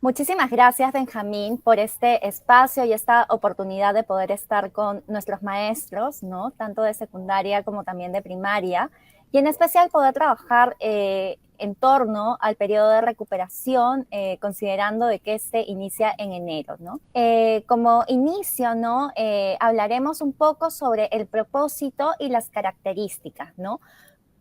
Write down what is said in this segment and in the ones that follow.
Muchísimas gracias, Benjamín, por este espacio y esta oportunidad de poder estar con nuestros maestros, ¿no? Tanto de secundaria como también de primaria, y en especial poder trabajar en torno al periodo de recuperación, considerando de que este inicia en enero, ¿no? Como inicio, ¿no? Hablaremos un poco sobre el propósito y las características, ¿no?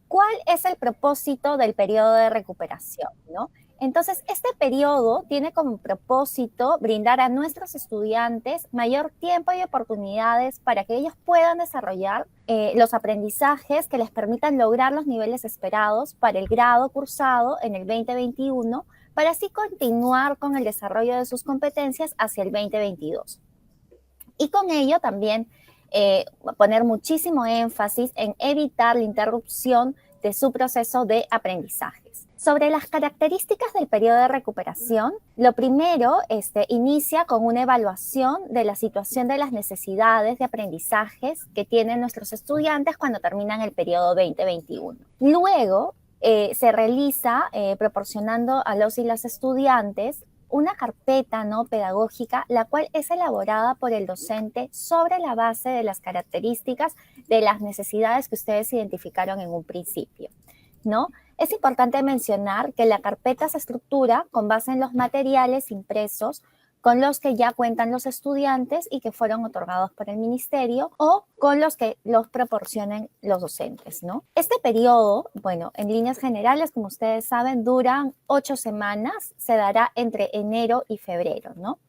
¿Cuál es el propósito del periodo de recuperación, no? Entonces, este periodo tiene como propósito brindar a nuestros estudiantes mayor tiempo y oportunidades para que ellos puedan desarrollar los aprendizajes que les permitan lograr los niveles esperados para el grado cursado en el 2021, para así continuar con el desarrollo de sus competencias hacia el 2022. Y con ello también poner muchísimo énfasis en evitar la interrupción de su proceso de aprendizajes. Sobre las características del periodo de recuperación, lo primero inicia con una evaluación de la situación de las necesidades de aprendizajes que tienen nuestros estudiantes cuando terminan el periodo 2021. Luego, se realiza proporcionando a los y las estudiantes una carpeta no pedagógica, la cual es elaborada por el docente sobre la base de las características de las necesidades que ustedes identificaron en un principio, ¿no? Es importante mencionar que la carpeta se estructura con base en los materiales impresos con los que ya cuentan los estudiantes y que fueron otorgados por el ministerio o con los que los proporcionen los docentes, ¿no? Este periodo, bueno, en líneas generales, como ustedes saben, duran 8 semanas, se dará entre enero y febrero, ¿no?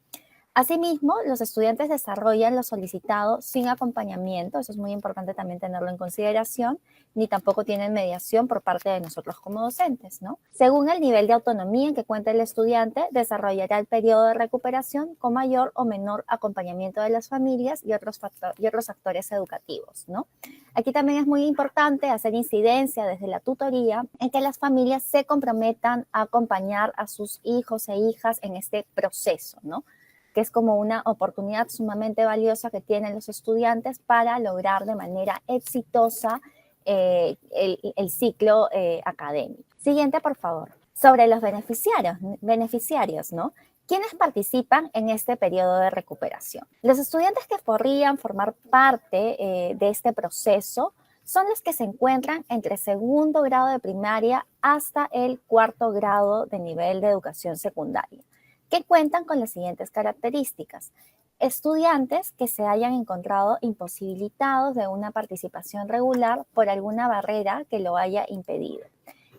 Asimismo, los estudiantes desarrollan lo solicitado sin acompañamiento, eso es muy importante también tenerlo en consideración, ni tampoco tienen mediación por parte de nosotros como docentes, ¿no? Según el nivel de autonomía en que cuenta el estudiante, desarrollará el periodo de recuperación con mayor o menor acompañamiento de las familias y otros actores educativos, ¿no? Aquí también es muy importante hacer incidencia desde la tutoría en que las familias se comprometan a acompañar a sus hijos e hijas en este proceso, ¿no? Que es como una oportunidad sumamente valiosa que tienen los estudiantes para lograr de manera exitosa el ciclo académico. Siguiente, por favor. Sobre los beneficiarios, ¿no? ¿Quiénes participan en este periodo de recuperación? Los estudiantes que podrían formar parte de este proceso son los que se encuentran entre segundo grado de primaria hasta el cuarto grado de nivel de educación secundaria, que cuentan con las siguientes características. Estudiantes que se hayan encontrado imposibilitados de una participación regular por alguna barrera que lo haya impedido.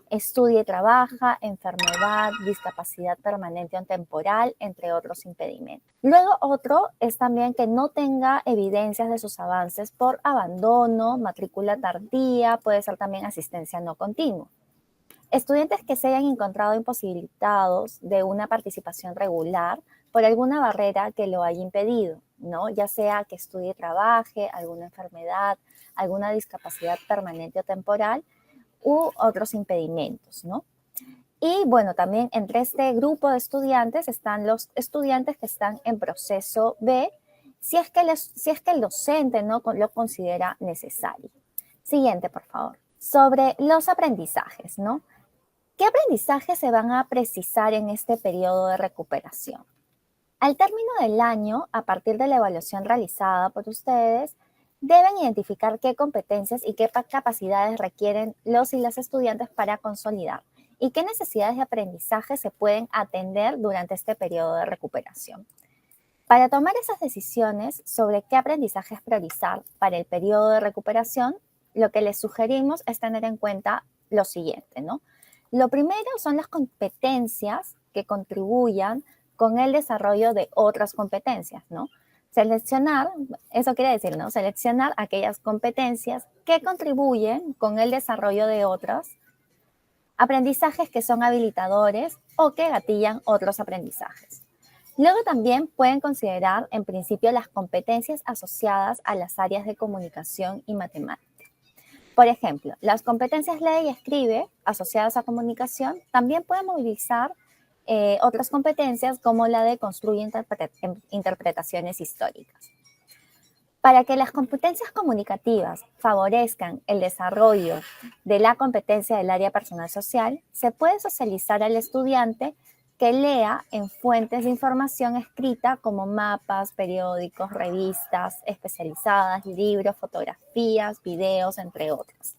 Estudia y trabaja, enfermedad, discapacidad permanente o temporal, entre otros impedimentos. Luego otro es también que no tenga evidencias de sus avances por abandono, matrícula tardía, puede ser también asistencia no continua. Estudiantes que se hayan encontrado imposibilitados de una participación regular por alguna barrera que lo haya impedido, ¿no? Ya sea que estudie y trabaje, alguna enfermedad, alguna discapacidad permanente o temporal u otros impedimentos, ¿no? Y bueno, también entre este grupo de estudiantes están los estudiantes que están en proceso B, si es que el docente no lo considera necesario. Siguiente, por favor. Sobre los aprendizajes, ¿no? ¿Qué aprendizajes se van a precisar en este periodo de recuperación? Al término del año, a partir de la evaluación realizada por ustedes, deben identificar qué competencias y qué capacidades requieren los y las estudiantes para consolidar y qué necesidades de aprendizaje se pueden atender durante este periodo de recuperación. Para tomar esas decisiones sobre qué aprendizajes priorizar para el periodo de recuperación, lo que les sugerimos es tener en cuenta lo siguiente, ¿no? Lo primero son las competencias que contribuyan con el desarrollo de otras competencias, ¿no? Seleccionar, eso quiere decir, ¿no? Seleccionar aquellas competencias que contribuyen con el desarrollo de otros aprendizajes que son habilitadores o que gatillan otros aprendizajes. Luego también pueden considerar, en principio, las competencias asociadas a las áreas de comunicación y matemáticas. Por ejemplo, las competencias lee y escribe asociadas a comunicación también pueden movilizar otras competencias como la de construir interpretaciones históricas. Para que las competencias comunicativas favorezcan el desarrollo de la competencia del área personal social, se puede socializar al estudiante que lea en fuentes de información escrita como mapas, periódicos, revistas especializadas, libros, fotografías, videos, entre otros.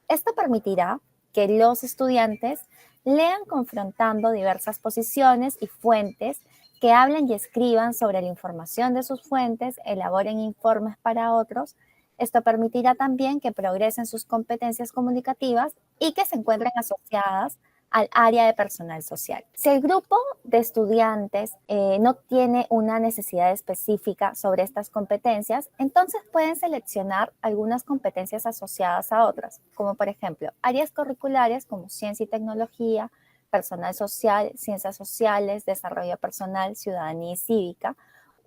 Esto permitirá que los estudiantes lean confrontando diversas posiciones y fuentes, que hablen y escriban sobre la información de sus fuentes, elaboren informes para otros. Esto permitirá también que progresen sus competencias comunicativas y que se encuentren asociadas al área de personal social. Si el grupo de estudiantes no tiene una necesidad específica sobre estas competencias, entonces pueden seleccionar algunas competencias asociadas a otras, como por ejemplo áreas curriculares como ciencia y tecnología, personal social, ciencias sociales, desarrollo personal, ciudadanía y cívica,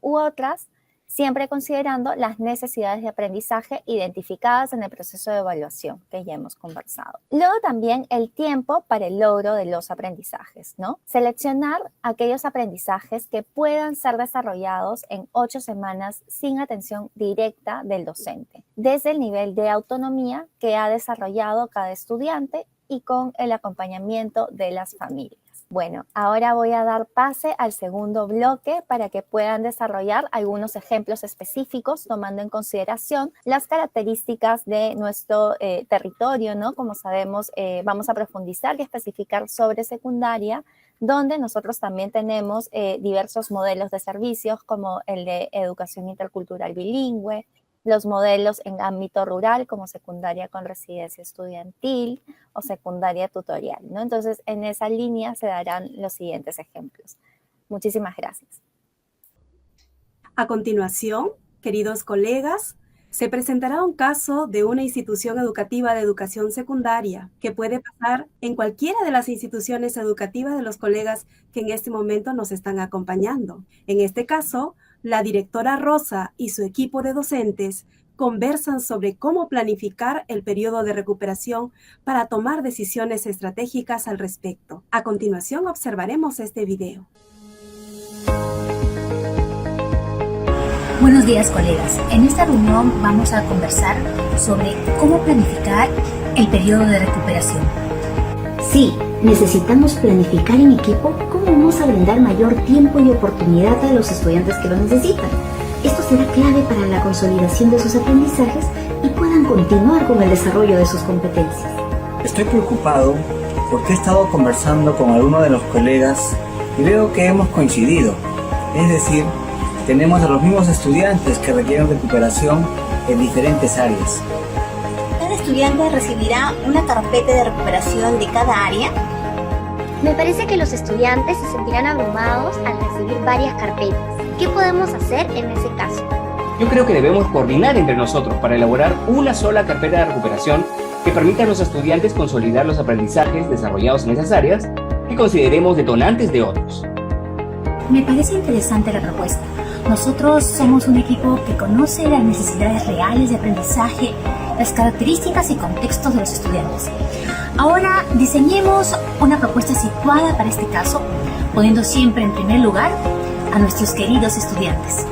u otras, siempre considerando las necesidades de aprendizaje identificadas en el proceso de evaluación que ya hemos conversado. Luego también el tiempo para el logro de los aprendizajes, ¿no? Seleccionar aquellos aprendizajes que puedan ser desarrollados en 8 semanas sin atención directa del docente, desde el nivel de autonomía que ha desarrollado cada estudiante y con el acompañamiento de las familias. Bueno, ahora voy a dar pase al segundo bloque para que puedan desarrollar algunos ejemplos específicos tomando en consideración las características de nuestro territorio, ¿no? Como sabemos, vamos a profundizar y especificar sobre secundaria, donde nosotros también tenemos diversos modelos de servicios como el de educación intercultural bilingüe, los modelos en ámbito rural como secundaria con residencia estudiantil o secundaria tutorial, ¿no? Entonces, en esa línea se darán los siguientes ejemplos. Muchísimas gracias. A continuación, queridos colegas, se presentará un caso de una institución educativa de educación secundaria que puede pasar en cualquiera de las instituciones educativas de los colegas que en este momento nos están acompañando. En este caso, la directora Rosa y su equipo de docentes conversan sobre cómo planificar el periodo de recuperación para tomar decisiones estratégicas al respecto. A continuación, observaremos este video. Buenos días, colegas. En esta reunión vamos a conversar sobre cómo planificar el periodo de recuperación. Sí, necesitamos planificar en equipo cómo vamos a brindar mayor tiempo y oportunidad a los estudiantes que lo necesitan. Esto será clave para la consolidación de sus aprendizajes y puedan continuar con el desarrollo de sus competencias. Estoy preocupado porque he estado conversando con algunos de los colegas y veo que hemos coincidido, es decir, tenemos a los mismos estudiantes que requieren recuperación en diferentes áreas. ¿Cada estudiante recibirá una carpeta de recuperación de cada área? Me parece que los estudiantes se sentirán abrumados al recibir varias carpetas. ¿Qué podemos hacer en ese caso? Yo creo que debemos coordinar entre nosotros para elaborar una sola carpeta de recuperación que permita a los estudiantes consolidar los aprendizajes desarrollados en esas áreas que consideremos detonantes de otros. Me parece interesante la propuesta. Nosotros somos un equipo que conoce las necesidades reales de aprendizaje, las características y contextos de los estudiantes. Ahora diseñemos una propuesta situada para este caso, poniendo siempre en primer lugar a nuestros queridos estudiantes.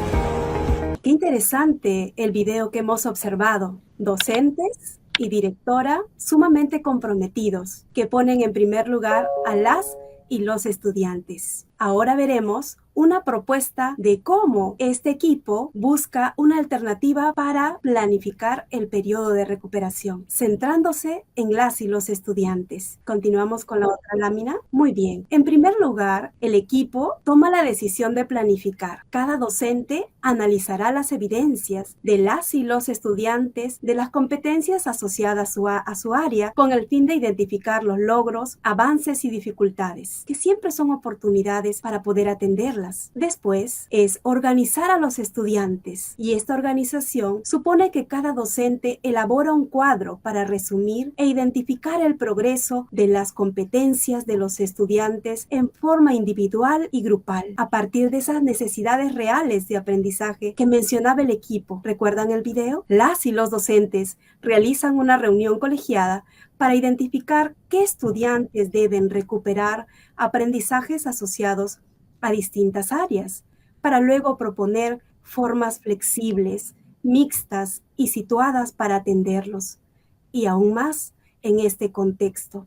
Qué interesante el video que hemos observado. Docentes y directora sumamente comprometidos, que ponen en primer lugar a las y los estudiantes. Ahora veremos una propuesta de cómo este equipo busca una alternativa para planificar el periodo de recuperación, centrándose en las y los estudiantes. Continuamos con la otra lámina. Muy bien. En primer lugar, el equipo toma la decisión de planificar. Cada docente analizará las evidencias de las y los estudiantes de las competencias asociadas a su área con el fin de identificar los logros, avances y dificultades, que siempre son oportunidades para poder atenderlas. Después es organizar a los estudiantes y esta organización supone que cada docente elabora un cuadro para resumir e identificar el progreso de las competencias de los estudiantes en forma individual y grupal a partir de esas necesidades reales de aprendizaje que mencionaba el equipo. ¿Recuerdan el video? Las y los docentes realizan una reunión colegiada para identificar qué estudiantes deben recuperar aprendizajes asociados a distintas áreas, para luego proponer formas flexibles, mixtas y situadas para atenderlos. Y aún más en este contexto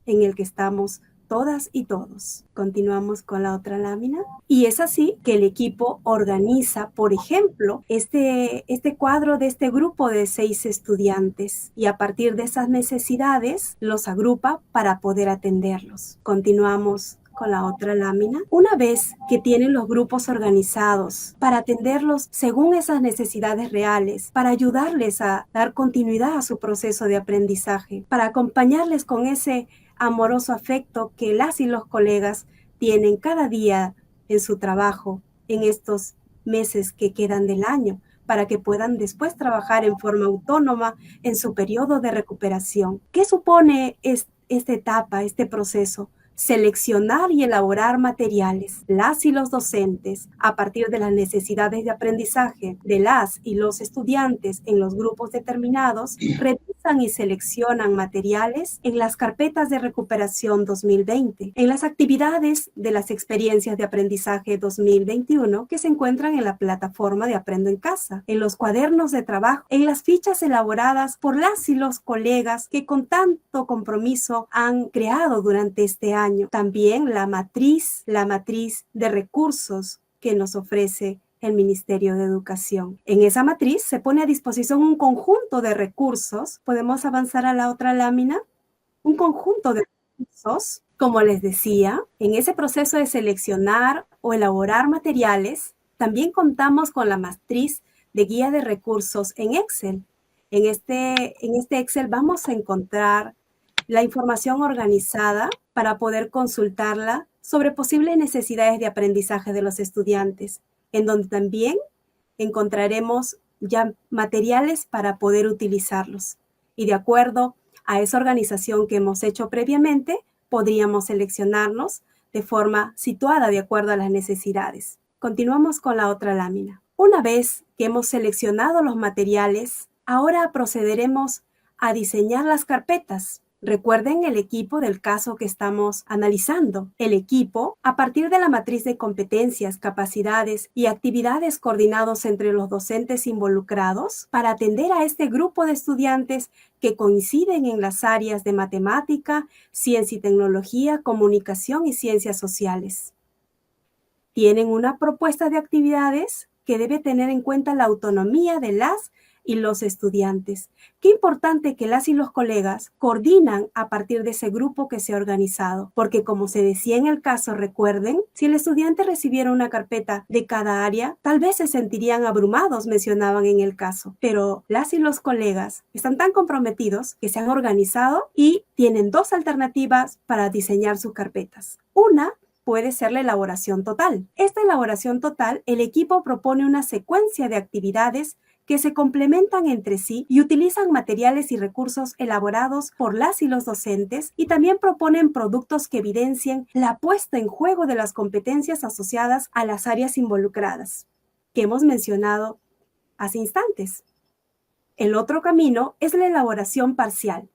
en el que estamos todas y todos. Continuamos con la otra lámina. Y es así que el equipo organiza, por ejemplo, este cuadro de este grupo de 6 estudiantes y a partir de esas necesidades los agrupa para poder atenderlos. Continuamos con la otra lámina. Una vez que tienen los grupos organizados para atenderlos según esas necesidades reales, para ayudarles a dar continuidad a su proceso de aprendizaje, para acompañarles con ese amoroso afecto que las y los colegas tienen cada día en su trabajo, en estos meses que quedan del año, para que puedan después trabajar en forma autónoma en su periodo de recuperación. ¿Qué supone esta etapa, este proceso? Seleccionar y elaborar materiales. Las y los docentes, a partir de las necesidades de aprendizaje de las y los estudiantes en los grupos determinados, revisan y seleccionan materiales en las carpetas de recuperación 2020, en las actividades de las experiencias de aprendizaje 2021 que se encuentran en la plataforma de Aprendo en Casa, en los cuadernos de trabajo, en las fichas elaboradas por las y los colegas que con tanto compromiso han creado durante este año. También la matriz de recursos que nos ofrece el Ministerio de Educación. En esa matriz se pone a disposición un conjunto de recursos. Podemos avanzar a la otra lámina. Un conjunto de recursos, como les decía, en ese proceso de seleccionar o elaborar materiales, también contamos con la matriz de guía de recursos en Excel. En este Excel vamos a encontrar la información organizada para poder consultarla sobre posibles necesidades de aprendizaje de los estudiantes, en donde también encontraremos ya materiales para poder utilizarlos. Y de acuerdo a esa organización que hemos hecho previamente, podríamos seleccionarnos de forma situada de acuerdo a las necesidades. Continuamos con la otra lámina. Una vez que hemos seleccionado los materiales, ahora procederemos a diseñar las carpetas. Recuerden el equipo del caso que estamos analizando. El equipo, a partir de la matriz de competencias, capacidades y actividades coordinados entre los docentes involucrados para atender a este grupo de estudiantes que coinciden en las áreas de matemática, ciencia y tecnología, comunicación y ciencias sociales. Tienen una propuesta de actividades que debe tener en cuenta la autonomía de las y los estudiantes. Qué importante que las y los colegas coordinan a partir de ese grupo que se ha organizado, porque como se decía en el caso, recuerden, si el estudiante recibiera una carpeta de cada área, tal vez se sentirían abrumados, mencionaban en el caso, pero las y los colegas están tan comprometidos que se han organizado y tienen 2 alternativas para diseñar sus carpetas. Una puede ser la elaboración total. Esta elaboración total, el equipo propone una secuencia de actividades que se complementan entre sí y utilizan materiales y recursos elaborados por las y los docentes y también proponen productos que evidencien la puesta en juego de las competencias asociadas a las áreas involucradas, que hemos mencionado hace instantes. El otro camino es la elaboración parcial,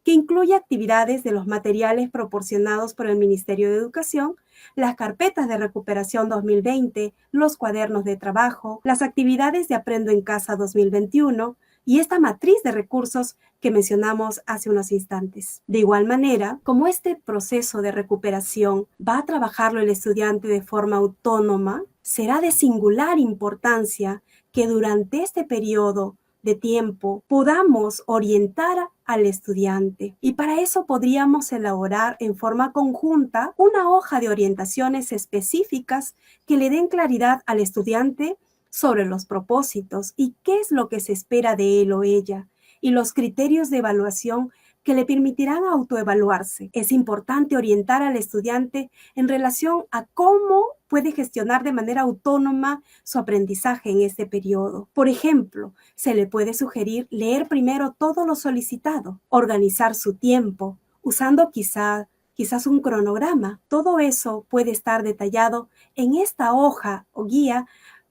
que incluye actividades de los materiales proporcionados por el Ministerio de Educación, las carpetas de recuperación 2020, los cuadernos de trabajo, las actividades de Aprendo en Casa 2021 y esta matriz de recursos que mencionamos hace unos instantes. De igual manera, como este proceso de recuperación va a trabajarlo el estudiante de forma autónoma, será de singular importancia que durante este periodo de tiempo podamos orientar al estudiante y para eso podríamos elaborar en forma conjunta una hoja de orientaciones específicas que le den claridad al estudiante sobre los propósitos y qué es lo que se espera de él o ella y los criterios de evaluación que le permitirán autoevaluarse. Es importante orientar al estudiante en relación a cómo puede gestionar de manera autónoma su aprendizaje en este periodo. Por ejemplo, se le puede sugerir leer primero todo lo solicitado, organizar su tiempo, usando quizás un cronograma. Todo eso puede estar detallado en esta hoja o guía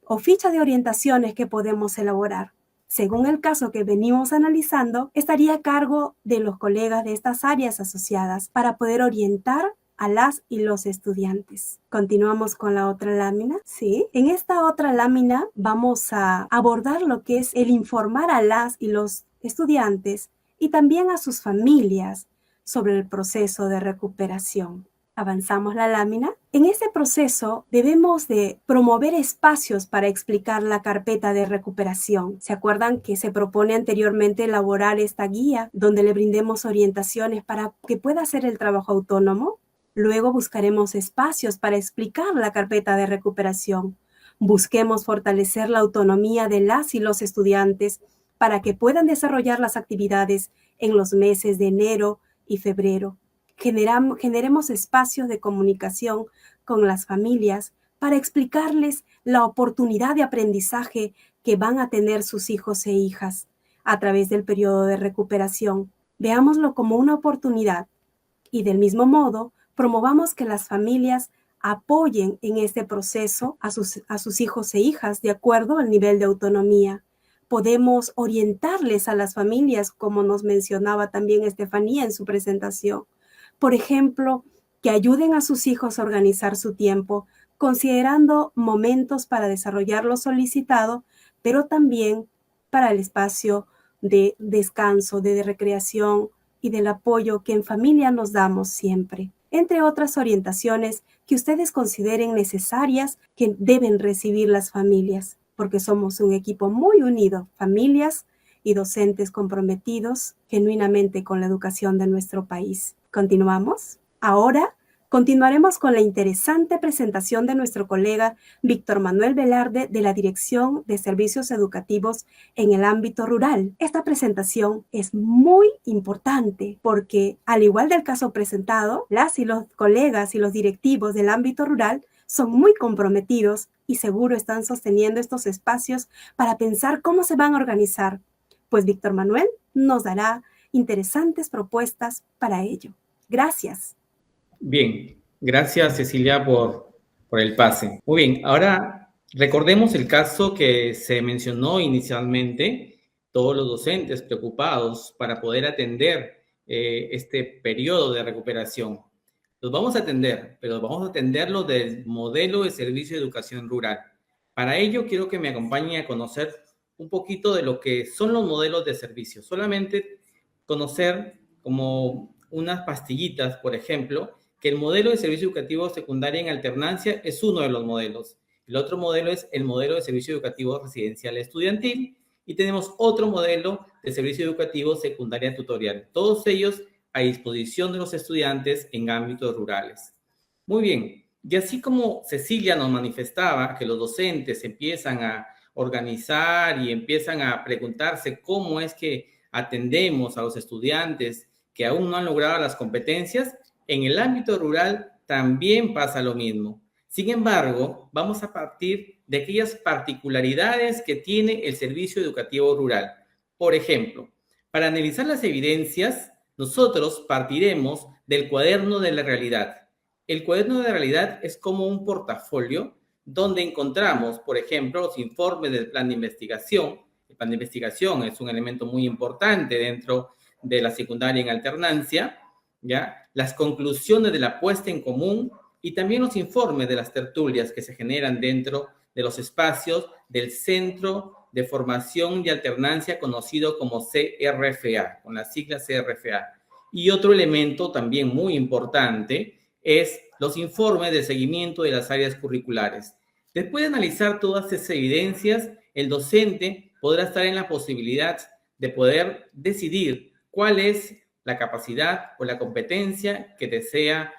o ficha de orientaciones que podemos elaborar. Según el caso que venimos analizando, estaría a cargo de los colegas de estas áreas asociadas para poder orientar a las y los estudiantes. Continuamos con la otra lámina. Sí, en esta otra lámina vamos a abordar lo que es el informar a las y los estudiantes y también a sus familias sobre el proceso de recuperación. Avanzamos la lámina. En este proceso debemos de promover espacios para explicar la carpeta de recuperación. ¿Se acuerdan que se propone anteriormente elaborar esta guía donde le brindemos orientaciones para que pueda hacer el trabajo autónomo? Luego buscaremos espacios para explicar la carpeta de recuperación. Busquemos fortalecer la autonomía de las y los estudiantes para que puedan desarrollar las actividades en los meses de enero y febrero. Generemos espacios de comunicación con las familias para explicarles la oportunidad de aprendizaje que van a tener sus hijos e hijas a través del periodo de recuperación. Veámoslo como una oportunidad y del mismo modo promovamos que las familias apoyen en este proceso a sus hijos e hijas de acuerdo al nivel de autonomía. Podemos orientarles a las familias, como nos mencionaba también Estefanía en su presentación. Por ejemplo, que ayuden a sus hijos a organizar su tiempo, considerando momentos para desarrollar lo solicitado, pero también para el espacio de descanso, de recreación y del apoyo que en familia nos damos siempre, entre otras orientaciones que ustedes consideren necesarias que deben recibir las familias, porque somos un equipo muy unido, familias y docentes comprometidos genuinamente con la educación de nuestro país. ¿Continuamos? Ahora continuaremos con la interesante presentación de nuestro colega Víctor Manuel Velarde de la Dirección de Servicios Educativos en el ámbito rural. Esta presentación es muy importante porque, al igual del caso presentado, las y los colegas y los directivos del ámbito rural son muy comprometidos y seguro están sosteniendo estos espacios para pensar cómo se van a organizar. Pues Víctor Manuel nos dará interesantes propuestas para ello. Gracias. Bien, gracias Cecilia por el pase. Muy bien, ahora recordemos el caso que se mencionó inicialmente, todos los docentes preocupados para poder atender este periodo de recuperación. Los vamos a atender, pero vamos a atenderlo del modelo de servicio de educación rural. Para ello quiero que me acompañe a conocer un poquito de lo que son los modelos de servicio. Solamente conocer como unas pastillitas, por ejemplo, que el modelo de servicio educativo secundaria en alternancia es uno de los modelos. El otro modelo es el modelo de servicio educativo residencial estudiantil y tenemos otro modelo de servicio educativo secundaria tutorial. Todos ellos a disposición de los estudiantes en ámbitos rurales. Muy bien, y así como Cecilia nos manifestaba que los docentes empiezan a organizar y empiezan a preguntarse cómo es que atendemos a los estudiantes que aún no han logrado las competencias, en el ámbito rural también pasa lo mismo. Sin embargo, vamos a partir de aquellas particularidades que tiene el servicio educativo rural. Por ejemplo, para analizar las evidencias, nosotros partiremos del cuaderno de la realidad. El cuaderno de la realidad es como un portafolio donde encontramos, por ejemplo, los informes del plan de investigación. El plan de investigación es un elemento muy importante dentro de la secundaria en alternancia, ¿ya? Las conclusiones de la puesta en común y también los informes de las tertulias que se generan dentro de los espacios del Centro de Formación y Alternancia conocido como CRFA, con la sigla CRFA. Y otro elemento también muy importante es los informes de seguimiento de las áreas curriculares. Después de analizar todas esas evidencias, el docente podrá estar en la posibilidad de poder decidir cuál es la capacidad o la competencia que desea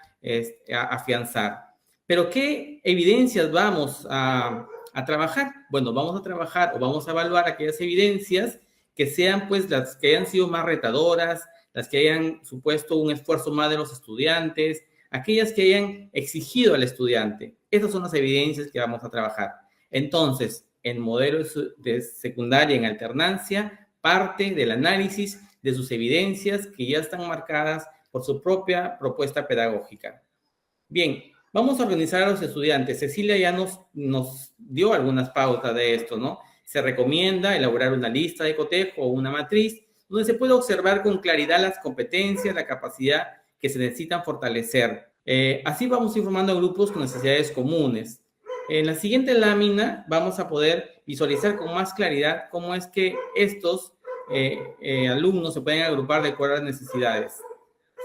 afianzar. Pero ¿qué evidencias vamos a trabajar? Bueno, vamos a trabajar o vamos a evaluar aquellas evidencias que sean pues las que hayan sido más retadoras, las que hayan supuesto un esfuerzo más de los estudiantes, aquellas que hayan exigido al estudiante. Esas son las evidencias que vamos a trabajar. Entonces, el modelo de secundaria en alternancia parte del análisis de sus evidencias que ya están marcadas por su propia propuesta pedagógica. Bien, vamos a organizar a los estudiantes. Cecilia ya nos dio algunas pautas de esto, ¿no? Se recomienda elaborar una lista de cotejo o una matriz donde se puede observar con claridad las competencias, la capacidad que se necesitan fortalecer. Así vamos informando a grupos con necesidades comunes. En la siguiente lámina vamos a poder visualizar con más claridad cómo es que estos alumnos se pueden agrupar de acuerdo a las necesidades.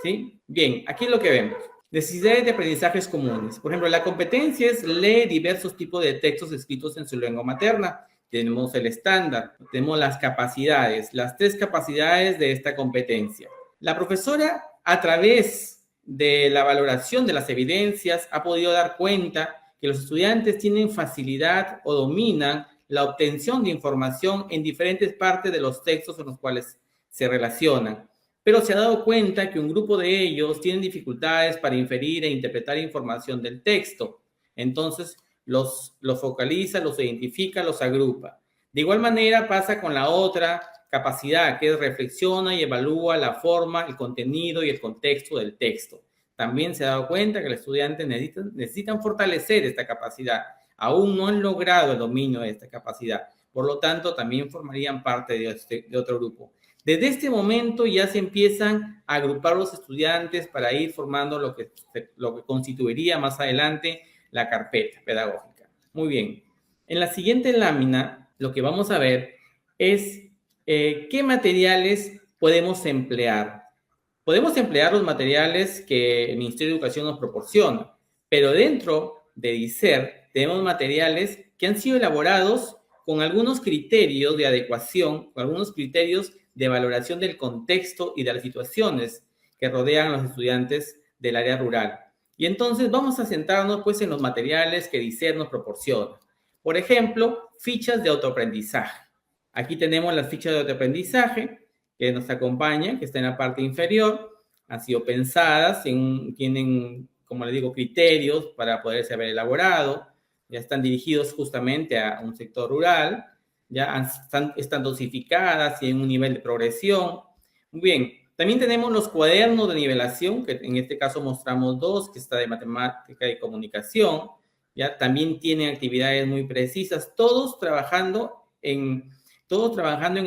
¿Sí? Bien, aquí es lo que vemos. Necesidades de aprendizajes comunes. Por ejemplo, la competencia es leer diversos tipos de textos escritos en su lengua materna. Tenemos el estándar, tenemos las capacidades, las 3 capacidades de esta competencia. La profesora, a través de la valoración de las evidencias, ha podido dar cuenta que los estudiantes tienen facilidad o dominan la obtención de información en diferentes partes de los textos en los cuales se relacionan. Pero se ha dado cuenta que un grupo de ellos tienen dificultades para inferir e interpretar información del texto. Entonces, los focaliza, los identifica, los agrupa. De igual manera pasa con la otra capacidad, que es reflexiona y evalúa la forma, el contenido y el contexto del texto. También se ha dado cuenta que los estudiantes necesitan fortalecer esta capacidad. Aún no han logrado el dominio de esta capacidad. Por lo tanto, también formarían parte de otro grupo. Desde este momento ya se empiezan a agrupar los estudiantes para ir formando lo que constituiría más adelante la carpeta pedagógica. Muy bien. En la siguiente lámina, lo que vamos a ver es qué materiales podemos emplear. Podemos emplear los materiales que el Ministerio de Educación nos proporciona, pero dentro de DICER tenemos materiales que han sido elaborados con algunos criterios de adecuación, con algunos criterios de valoración del contexto y de las situaciones que rodean a los estudiantes del área rural. Y entonces vamos a centrarnos pues en los materiales que DICER nos proporciona. Por ejemplo, fichas de autoaprendizaje. Aquí tenemos las fichas de autoaprendizaje que nos acompañan, que está en la parte inferior. Han sido pensadas, tienen, como les digo, criterios para poderse haber elaborado. Ya están dirigidos justamente a un sector rural. Ya están dosificadas y en un nivel de progresión. Muy bien, también tenemos los cuadernos de nivelación, que en este caso mostramos 2, que está de matemática y comunicación. Ya también tienen actividades muy precisas, todos trabajando en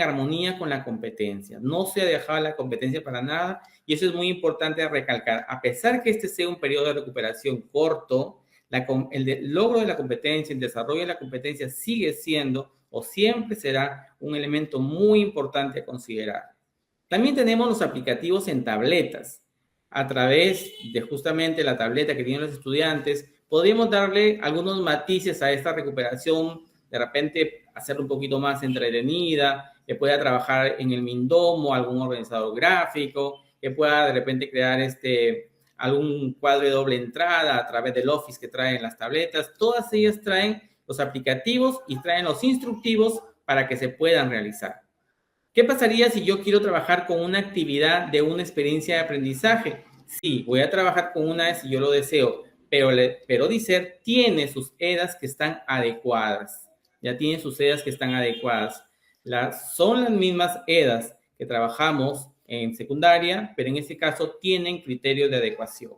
armonía con la competencia. No se ha dejado la competencia para nada y eso es muy importante recalcar. A pesar que este sea un periodo de recuperación corto, el logro de la competencia, el desarrollo de la competencia sigue siendo o siempre será un elemento muy importante a considerar. También tenemos los aplicativos en tabletas. A través de justamente la tableta que tienen los estudiantes, podríamos darle algunos matices a esta recuperación, de repente hacerlo un poquito más entretenida, que pueda trabajar en el Mindomo, algún organizador gráfico, que pueda de repente crear algún cuadro de doble entrada a través del Office que traen las tabletas. Todas ellas traen los aplicativos y traen los instructivos para que se puedan realizar. ¿Qué pasaría si yo quiero trabajar con una actividad de una experiencia de aprendizaje? Sí, voy a trabajar con una si yo lo deseo, pero DICER tiene sus EDAs que están adecuadas. Ya tiene sus EDAs que están adecuadas. Son las mismas EDAs que trabajamos en secundaria, pero en este caso tienen criterios de adecuación.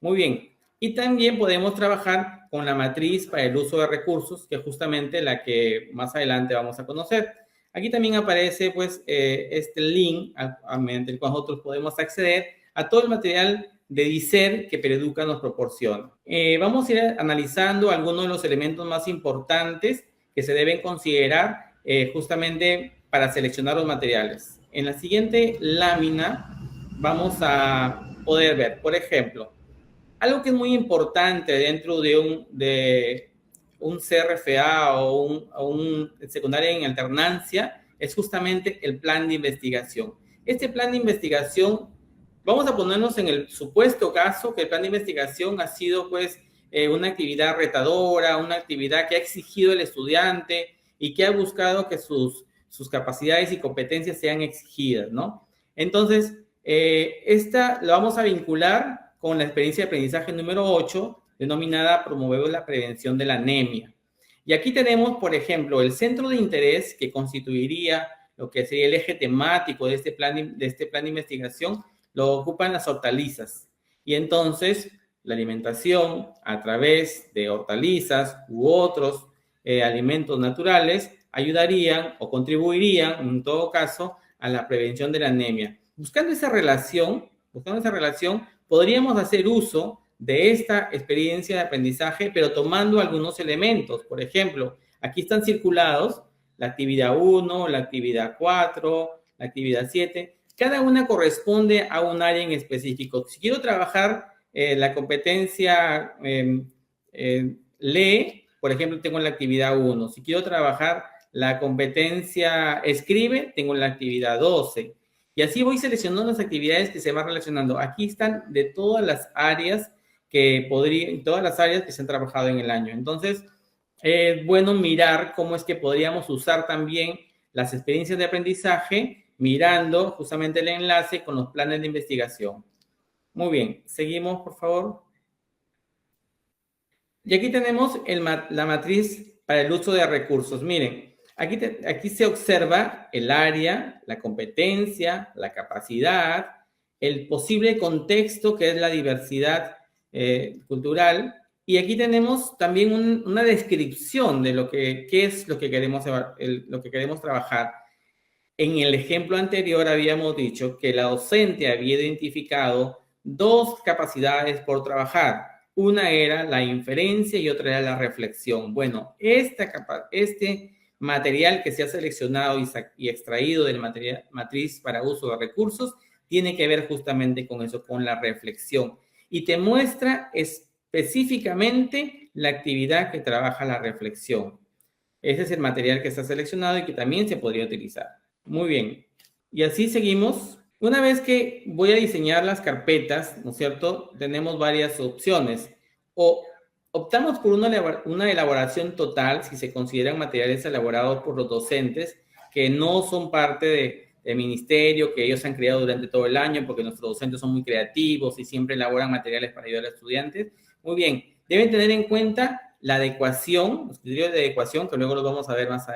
Muy bien. Y también podemos trabajar con la matriz para el uso de recursos, que es justamente la que más adelante vamos a conocer. Aquí también aparece pues este link mediante el cual nosotros podemos acceder a todo el material de DICER que Pereduca nos proporciona. Vamos a ir analizando algunos de los elementos más importantes que se deben considerar justamente para seleccionar los materiales. En la siguiente lámina vamos a poder ver, por ejemplo, algo que es muy importante dentro de un CRFA o un secundaria en alternancia es justamente el plan de investigación. Este plan de investigación, vamos a ponernos en el supuesto caso que el plan de investigación ha sido pues una actividad retadora, una actividad que ha exigido el estudiante y que ha buscado que sus capacidades y competencias sean exigidas, ¿no? Entonces, esta la vamos a vincular con la experiencia de aprendizaje número 8, denominada Promover la prevención de la anemia. Y aquí tenemos, por ejemplo, el centro de interés que constituiría lo que sería el eje temático de este plan de investigación, lo ocupan las hortalizas. Y entonces, la alimentación a través de hortalizas u otros alimentos naturales ayudarían o contribuirían, en todo caso, a la prevención de la anemia. Buscando esa relación, podríamos hacer uso de esta experiencia de aprendizaje, pero tomando algunos elementos. Por ejemplo, aquí están circulados la actividad 1, la actividad 4, la actividad 7. Cada una corresponde a un área en específico. Si quiero trabajar la competencia lee, por ejemplo, tengo en la actividad 1. Si quiero trabajar la competencia escribe, tengo en la actividad 12. Y así voy seleccionando las actividades que se van relacionando. Aquí están de todas las áreas que se han trabajado en el año. Entonces, es bueno mirar cómo es que podríamos usar también las experiencias de aprendizaje mirando justamente el enlace con los planes de investigación. Muy bien, seguimos, por favor. Y aquí tenemos la matriz para el uso de recursos. Miren, aquí se observa el área, la competencia, la capacidad, el posible contexto, que es la diversidad cultural. Y aquí tenemos también una descripción de qué es lo que queremos trabajar. En el ejemplo anterior habíamos dicho que la docente había identificado 2 capacidades por trabajar. Una era la inferencia y otra era la reflexión. Bueno, este material que se ha seleccionado y extraído de la matriz para uso de recursos tiene que ver justamente con eso, con la reflexión. Y te muestra específicamente la actividad que trabaja la reflexión. Ese es el material que está seleccionado y que también se podría utilizar. Muy bien. Y así seguimos. Una vez que voy a diseñar las carpetas, ¿no es cierto? Tenemos varias opciones. O optamos por una elaboración total, si se consideran materiales elaborados por los docentes, que no son parte del ministerio, que ellos han creado durante todo el año, porque nuestros docentes son muy creativos y siempre elaboran materiales para ayudar a estudiantes. Muy bien. Deben tener en cuenta la adecuación, los criterios de adecuación, que luego los vamos a ver más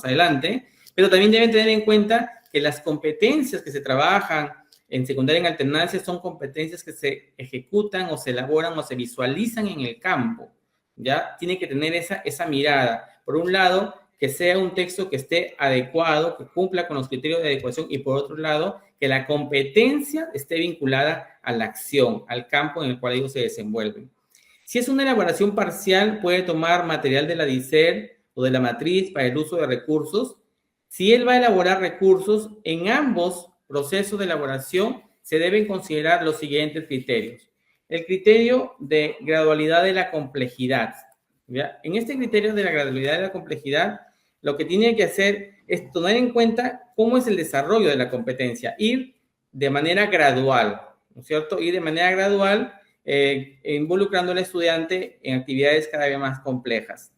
adelante, pero también deben tener en cuenta que las competencias que se trabajan en secundaria en alternancia son competencias que se ejecutan o se elaboran o se visualizan en el campo, ¿ya? Tiene que tener esa mirada. Por un lado, que sea un texto que esté adecuado, que cumpla con los criterios de adecuación, y por otro lado, que la competencia esté vinculada a la acción, al campo en el cual ellos se desenvuelven. Si es una elaboración parcial, puede tomar material de la DICER o de la matriz para el uso de recursos. Si él va a elaborar recursos, en ambos procesos de elaboración se deben considerar los siguientes criterios. El criterio de gradualidad de la complejidad, ¿ya? En este criterio de la gradualidad de la complejidad, lo que tiene que hacer es tomar en cuenta cómo es el desarrollo de la competencia, ir de manera gradual, ¿no es cierto? Ir de manera gradual, involucrando al estudiante en actividades cada vez más complejas.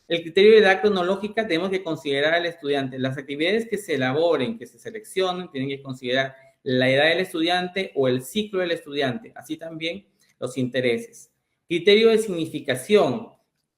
El criterio de edad cronológica, tenemos que considerar al estudiante. Las actividades que se elaboren, que se seleccionen, tienen que considerar la edad del estudiante o el ciclo del estudiante, así también los intereses. Criterio de significación,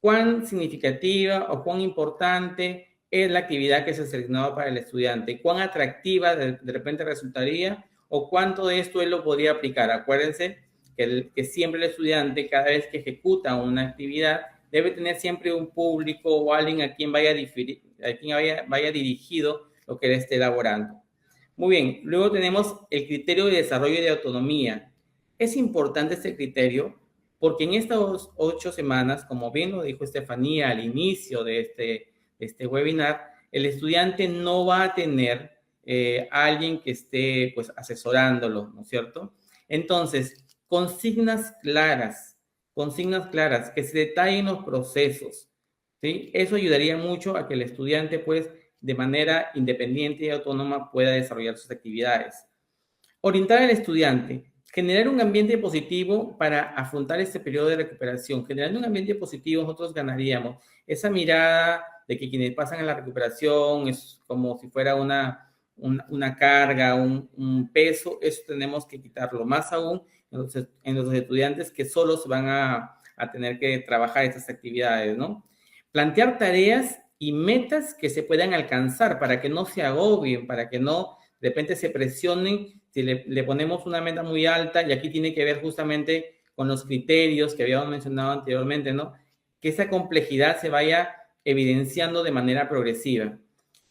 cuán significativa o cuán importante es la actividad que se ha seleccionado para el estudiante, cuán atractiva de repente resultaría o cuánto de esto él lo podría aplicar. Acuérdense que siempre el estudiante, cada vez que ejecuta una actividad, debe tener siempre un público o alguien a quien vaya dirigido lo que él esté elaborando. Muy bien, luego tenemos el criterio de desarrollo y de autonomía. Es importante este criterio porque en estas 8 semanas, como bien lo dijo Estefanía al inicio de este webinar, el estudiante no va a tener alguien que esté pues asesorándolo, ¿no es cierto? Entonces, consignas claras, que se detallen los procesos, ¿sí? Eso ayudaría mucho a que el estudiante, pues, de manera independiente y autónoma pueda desarrollar sus actividades. Orientar al estudiante, generar un ambiente positivo para afrontar este periodo de recuperación. Generando un ambiente positivo, nosotros ganaríamos esa mirada de que quienes pasan a la recuperación es como si fuera una carga, un peso. Eso tenemos que quitarlo, más aún en los estudiantes que solos van a tener que trabajar estas actividades, ¿no? Plantear tareas y metas que se puedan alcanzar para que no se agobien, para que no de repente se presionen si le ponemos una meta muy alta, y aquí tiene que ver justamente con los criterios que habíamos mencionado anteriormente, ¿no? Que esa complejidad se vaya evidenciando de manera progresiva.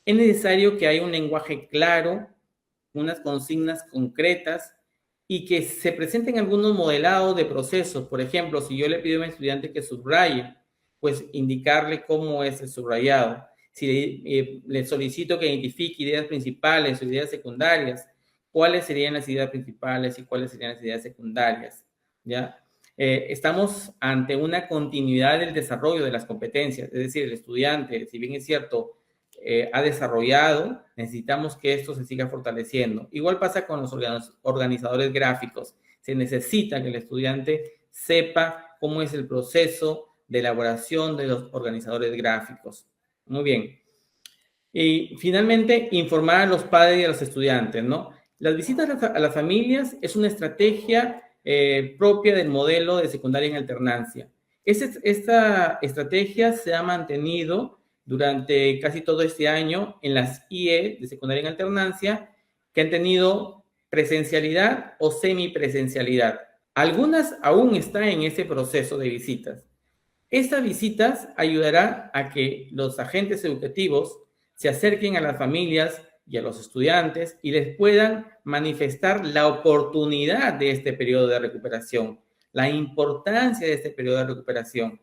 Es necesario que haya un lenguaje claro, unas consignas concretas, y que se presenten algunos modelados de procesos. Por ejemplo, si yo le pido a un estudiante que subraye, pues indicarle cómo es el subrayado. Si le solicito que identifique ideas principales o ideas secundarias, cuáles serían las ideas principales y cuáles serían las ideas secundarias, ¿ya? Estamos ante una continuidad del desarrollo de las competencias, es decir, el estudiante, si bien es cierto, ha desarrollado, necesitamos que esto se siga fortaleciendo. Igual pasa con los organizadores gráficos. Se necesita que el estudiante sepa cómo es el proceso de elaboración de los organizadores gráficos. Muy bien. Y finalmente, informar a los padres y a los estudiantes, ¿no? Las visitas a las familias es una estrategia propia del modelo de secundaria en alternancia. Esta estrategia se ha mantenido durante casi todo este año en las IE de secundaria en alternancia, que han tenido presencialidad o semipresencialidad. Algunas aún están en ese proceso de visitas. Estas visitas ayudarán a que los agentes educativos se acerquen a las familias y a los estudiantes y les puedan manifestar la oportunidad de este periodo de recuperación, la importancia de este periodo de recuperación.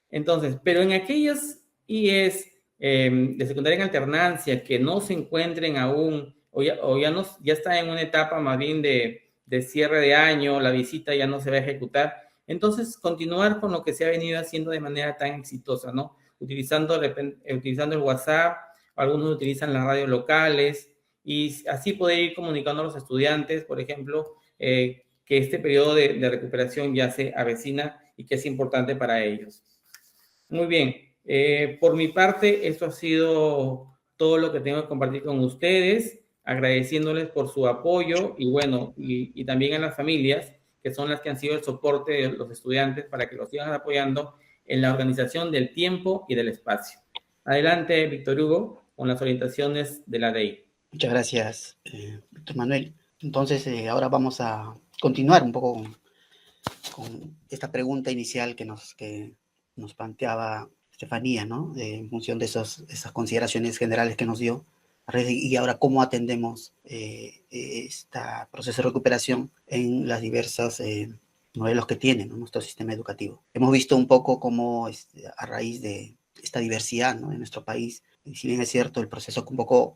Entonces, pero en aquellas IES de secundaria en alternancia que no se encuentren aún o ya está en una etapa más bien de cierre de año, la visita ya no se va a ejecutar, entonces continuar con lo que se ha venido haciendo de manera tan exitosa, ¿no? Utilizando el WhatsApp, algunos utilizan las radios locales y así poder ir comunicando a los estudiantes, por ejemplo, que este periodo de recuperación ya se avecina y que es importante para ellos. Muy bien, por mi parte, esto ha sido todo lo que tengo que compartir con ustedes, agradeciéndoles por su apoyo y bueno, y también a las familias, que son las que han sido el soporte de los estudiantes para que los sigan apoyando en la organización del tiempo y del espacio. Adelante, Víctor Hugo, con las orientaciones de la DEI. Muchas gracias, Víctor Manuel. Entonces, ahora vamos a continuar un poco con esta pregunta inicial que nos planteaba Estefanía, ¿no? En función de esas consideraciones generales que nos dio. Y ahora, ¿cómo atendemos este proceso de recuperación en las diversas modelos que tiene, ¿no?, nuestro sistema educativo? Hemos visto un poco cómo a raíz de esta diversidad, ¿no?, en nuestro país, y si bien es cierto, el proceso que un poco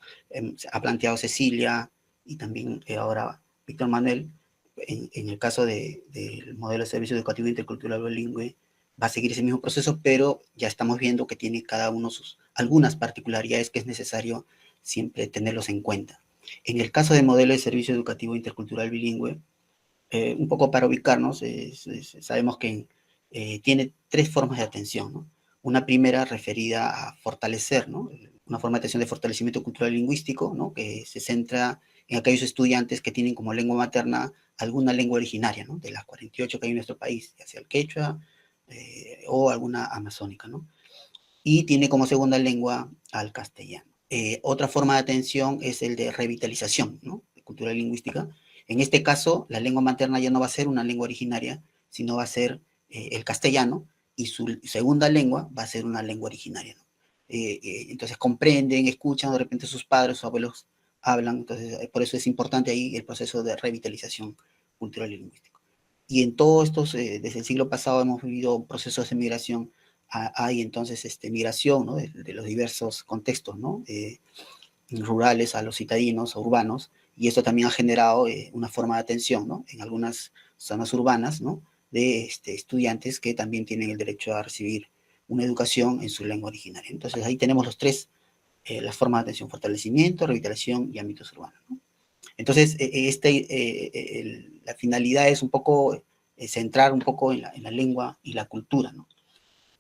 ha planteado Cecilia y también ahora Víctor Manuel, en el caso del modelo de servicio educativo intercultural bilingüe, va a seguir ese mismo proceso, pero ya estamos viendo que tiene cada uno algunas particularidades que es necesario siempre tenerlos en cuenta. En el caso del modelo de servicio educativo intercultural bilingüe, un poco para ubicarnos, sabemos que tiene tres formas de atención, ¿no? Una primera referida a fortalecer, ¿no?, una forma de atención de fortalecimiento cultural y lingüístico, ¿no?, que se centra en aquellos estudiantes que tienen como lengua materna alguna lengua originaria, ¿no?, de las 48 que hay en nuestro país, ya sea el quechua o alguna amazónica, ¿no? Y tiene como segunda lengua al castellano. Otra forma de atención es el de revitalización, ¿no?, cultural y lingüística. En este caso, la lengua materna ya no va a ser una lengua originaria, sino va a ser el castellano, y su segunda lengua va a ser una lengua originaria, ¿no? Entonces comprenden, escuchan, de repente sus padres, sus abuelos hablan, entonces por eso es importante ahí el proceso de revitalización cultural y lingüístico. Y en todos estos, desde el siglo pasado hemos vivido procesos de migración, hay entonces migración, ¿no?, de los diversos contextos, ¿no?, rurales a los citadinos, a urbanos, y esto también ha generado una forma de atención, ¿no?, en algunas zonas urbanas, ¿no?, de estudiantes que también tienen el derecho a recibir una educación en su lengua originaria. Entonces ahí tenemos los tres, las formas de atención: fortalecimiento, revitalización y ámbitos urbanos, ¿no? Entonces la finalidad es un poco centrar un poco en la lengua y la cultura, ¿no?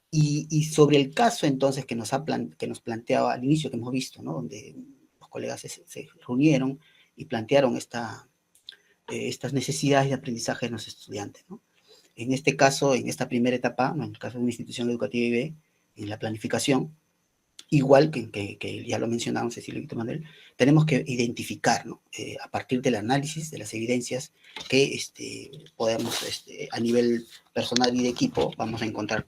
Y sobre el caso entonces que nos planteaba al inicio, que hemos visto, ¿no?, donde los colegas se reunieron y plantearon estas necesidades de aprendizaje de los estudiantes, ¿no? En este caso, en esta primera etapa, en el caso de una institución educativa IB, en la planificación, igual que ya lo mencionaron Cecilia y Víctor Manuel, tenemos que identificar, ¿no?, a partir del análisis de las evidencias que podemos, a nivel personal y de equipo, vamos a encontrar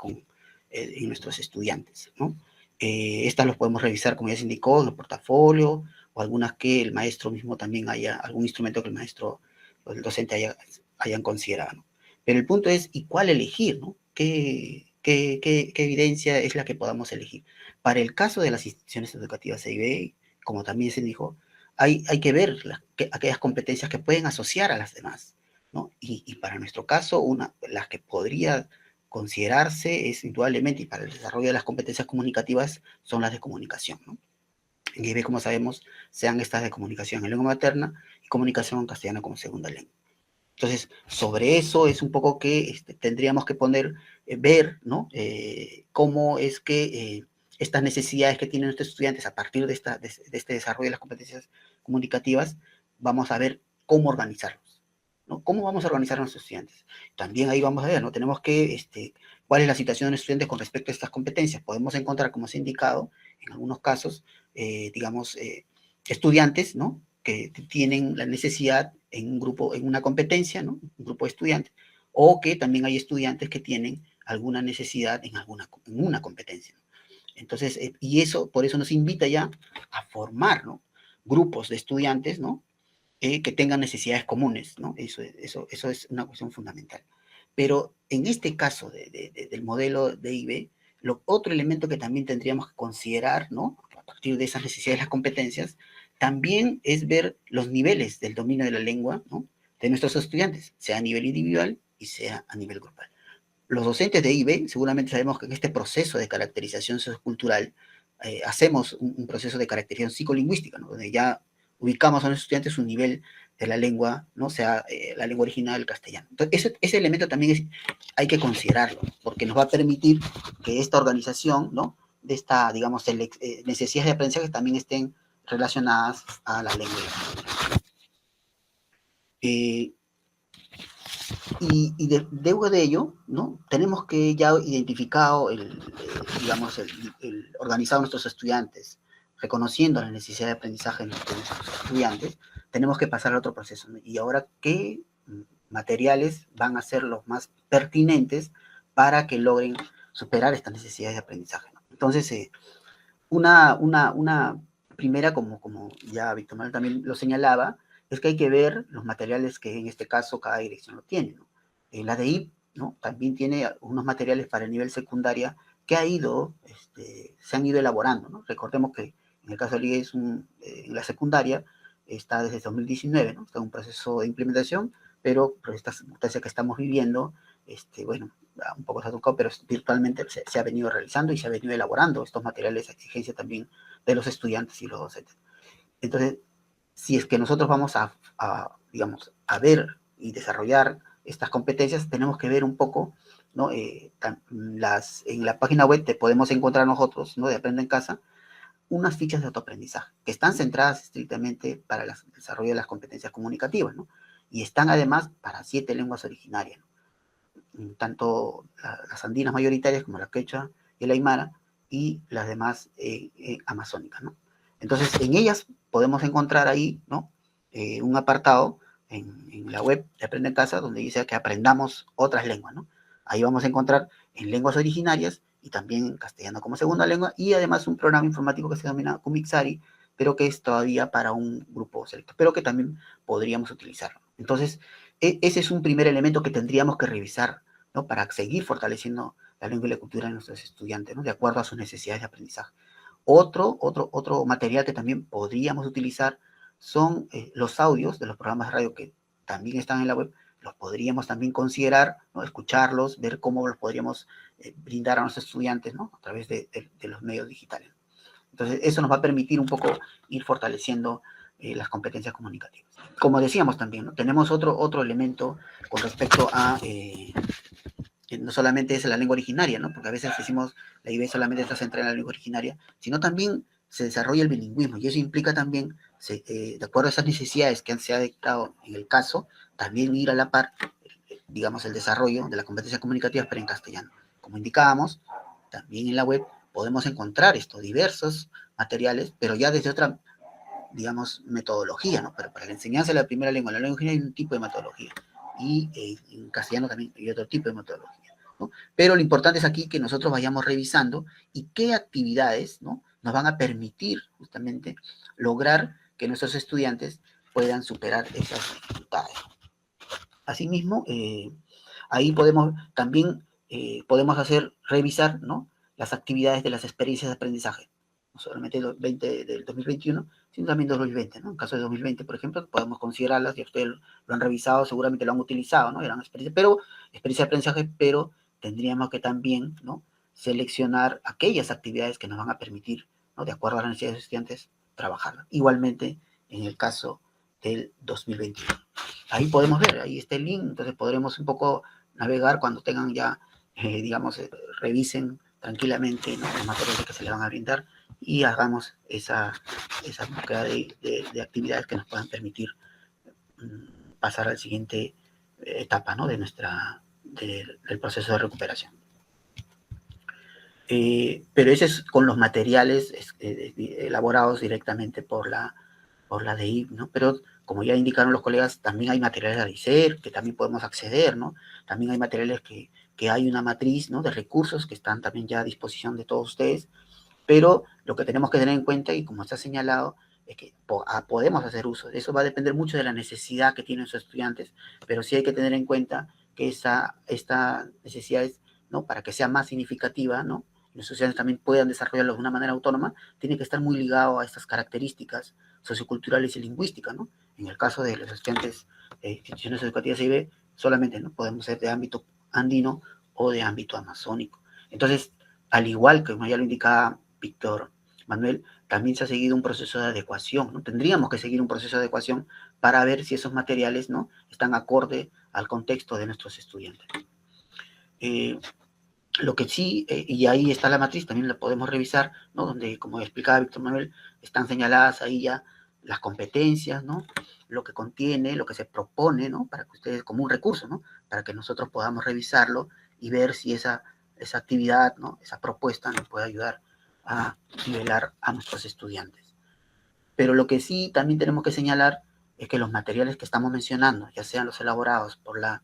en nuestros estudiantes, ¿no? Estas los podemos revisar, como ya se indicó, en el portafolio, o algunas que el maestro mismo también algún instrumento que el maestro o el docente hayan considerado, ¿no? Pero el punto es, ¿y cuál elegir, no? ¿Qué evidencia es la que podamos elegir? Para el caso de las instituciones educativas EIB, como también se dijo, hay que ver aquellas competencias que pueden asociar a las demás, ¿no? Y para nuestro caso, las que podría considerarse es indudablemente, y para el desarrollo de las competencias comunicativas, son las de comunicación, ¿no? En IB, como sabemos, sean estas de comunicación en lengua materna y comunicación en castellano como segunda lengua. Entonces, sobre eso es un poco que tendríamos que ver, ¿no? Cómo es que estas necesidades que tienen nuestros estudiantes a partir de este desarrollo de las competencias comunicativas, vamos a ver cómo organizarlos, ¿no? ¿Cómo vamos a organizar a nuestros estudiantes? También ahí vamos a ver, ¿no? Tenemos que, ¿cuál es la situación de los estudiantes con respecto a estas competencias? Podemos encontrar, como se ha indicado, en algunos casos, digamos, estudiantes, ¿no? Que tienen la necesidad en un grupo, en una competencia, ¿no? Un grupo de estudiantes, o que también hay estudiantes que tienen alguna necesidad en una competencia, ¿no? Entonces, y por eso nos invita ya a formar, ¿no? Grupos de estudiantes, ¿no? Que tengan necesidades comunes, ¿no? Eso es una cuestión fundamental. Pero en este caso del modelo de IB, otro elemento que también tendríamos que considerar, ¿no? A partir de esas necesidades de las competencias, también es ver los niveles del dominio de la lengua, ¿no? De nuestros estudiantes, sea a nivel individual y sea a nivel grupal. Los docentes de IB seguramente sabemos que en este proceso de caracterización sociocultural hacemos un proceso de caracterización psicolingüística, ¿no? Donde ya ubicamos a los estudiantes su nivel de la lengua, ¿no? Sea la lengua original, el castellano. Entonces, ese elemento también hay que considerarlo, porque nos va a permitir que esta organización, ¿no? De esta, digamos, necesidades de aprendizaje también estén relacionadas a la lengua. Luego de ello, ¿no? Tenemos que ya identificado, digamos, organizado a nuestros estudiantes, reconociendo la necesidad de aprendizaje de nuestros estudiantes, tenemos que pasar al otro proceso, ¿no? Y ahora, ¿qué materiales van a ser los más pertinentes para que logren superar estas necesidades de aprendizaje, ¿no? Entonces, una primera, como ya Víctor Manuel también lo señalaba, es que hay que ver los materiales que en este caso cada dirección lo tiene, ¿no? La de IP, ¿no? También tiene unos materiales para el nivel secundaria que se han ido elaborando, ¿no? Recordemos que en el caso de IE en la secundaria está desde 2019, ¿no? Está en un proceso de implementación, pero por esta circunstancia que estamos viviendo, bueno, un poco se ha tocado, pero virtualmente se ha venido realizando y se ha venido elaborando estos materiales a exigencia también de los estudiantes y los docentes. Entonces, si es que nosotros vamos digamos, a ver y desarrollar estas competencias, tenemos que ver un poco, ¿no? En la página web te podemos encontrar nosotros, ¿no? De Aprende en Casa, unas fichas de autoaprendizaje que están centradas estrictamente para el desarrollo de las competencias comunicativas, ¿no? Y están además para 7 lenguas originarias, ¿no? Tanto las andinas mayoritarias como la quechua y el aymara, y las demás amazónicas, ¿no? Entonces, en ellas podemos encontrar ahí, ¿no? Un apartado en la web de Aprende en Casa donde dice que aprendamos otras lenguas, ¿no? Ahí vamos a encontrar en lenguas originarias y también en castellano como segunda lengua, y además un programa informático que se denomina Kumixari, pero que es todavía para un grupo selecto, pero que también podríamos utilizarlo. Entonces, ese es un primer elemento que tendríamos que revisar, ¿no? Para seguir fortaleciendo la lengua y la cultura de nuestros estudiantes, ¿no? De acuerdo a sus necesidades de aprendizaje. Otro material que también podríamos utilizar son los audios de los programas de radio que también están en la web. Los podríamos también considerar, ¿no? Escucharlos, ver cómo los podríamos brindar a nuestros estudiantes, ¿no? A través de los medios digitales. Entonces, eso nos va a permitir un poco ir fortaleciendo las competencias comunicativas. Como decíamos también, ¿no? Tenemos otro elemento con respecto a... no solamente es la lengua originaria, ¿no? Porque a veces decimos la IB solamente está centrada en la lengua originaria, sino también se desarrolla el bilingüismo, y eso implica también, de acuerdo a esas necesidades que se ha dictado en el caso, también ir a la par, digamos, el desarrollo de las competencias comunicativas, pero en castellano. Como indicábamos, también en la web podemos encontrar diversos materiales, pero ya desde otra, digamos, metodología, ¿no? Pero para la enseñanza de la primera lengua, en la lengua originaria hay un tipo de metodología, y en castellano también hay otro tipo de metodología, ¿no? Pero lo importante es aquí que nosotros vayamos revisando y qué actividades, ¿no? Nos van a permitir justamente lograr que nuestros estudiantes puedan superar esas dificultades. Asimismo, ahí podemos también revisar, ¿no? Las actividades de las experiencias de aprendizaje. no solamente del 2021, sino también 2020, ¿no? En caso de 2020, por ejemplo, podemos considerarlas, y ustedes lo han revisado, seguramente lo han utilizado, ¿no? Eran experiencia de aprendizaje, pero tendríamos que también, ¿no? Seleccionar aquellas actividades que nos van a permitir, ¿no? De acuerdo a las necesidades de los estudiantes, trabajarlas. Igualmente, en el caso del 2021. Ahí podemos ver, ahí está el link, entonces podremos un poco navegar cuando tengan ya, digamos, revisen tranquilamente, ¿no? Los materiales que se les van a brindar y hagamos esa búsqueda de actividades que nos puedan permitir pasar a la siguiente etapa, ¿no? Del proceso de recuperación. Pero ese es con los materiales elaborados directamente por la DEIP, ¿no? Pero como ya indicaron los colegas, también hay materiales de ADICER que también podemos acceder, ¿no? También hay materiales que hay una matriz, ¿no? De recursos que están también ya a disposición de todos ustedes, pero lo que tenemos que tener en cuenta, y como está señalado, es que podemos hacer uso. Eso va a depender mucho de la necesidad que tienen sus estudiantes, pero sí hay que tener en cuenta que esta necesidad es, ¿no? Para que sea más significativa, ¿no? Los estudiantes también puedan desarrollarlo de una manera autónoma, tiene que estar muy ligado a estas características socioculturales y lingüísticas, ¿no? En el caso de los estudiantes de instituciones educativas CIB, solamente, ¿no? Podemos ser de ámbito andino o de ámbito amazónico. Entonces, al igual que como ya lo indicaba Víctor Manuel, también se ha seguido un proceso de adecuación, ¿no? Tendríamos que seguir un proceso de adecuación para ver si esos materiales, ¿no? Están acorde al contexto de nuestros estudiantes. Lo que sí, y ahí está la matriz, también la podemos revisar, ¿no? Donde, como explicaba Víctor Manuel, están señaladas ahí ya las competencias, ¿no? Lo que contiene, lo que se propone, ¿no? Para que ustedes, como un recurso, ¿no? Para que nosotros podamos revisarlo y ver si esa actividad, ¿no? Esa propuesta nos puede ayudar a nivelar a nuestros estudiantes. Pero lo que sí también tenemos que señalar es que los materiales que estamos mencionando, ya sean los elaborados por la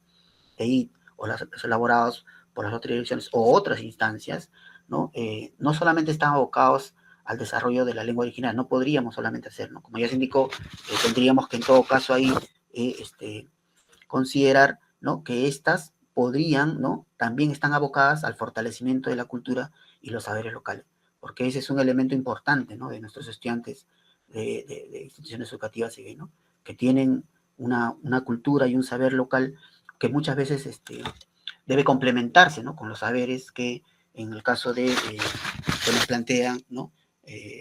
EIT o los elaborados por las otras direcciones o otras instancias, ¿no? No solamente están abocados al desarrollo de la lengua original, no podríamos solamente hacerlo. Como ya se indicó, tendríamos que en todo caso ahí considerar, ¿no? Que estas podrían, ¿no? También están abocadas al fortalecimiento de la cultura y los saberes locales, porque ese es un elemento importante, ¿no? De nuestros estudiantes de instituciones educativas, ¿no? Que tienen una cultura y un saber local que muchas veces debe complementarse, ¿no? Con los saberes que en el caso de que nos plantean, ¿no?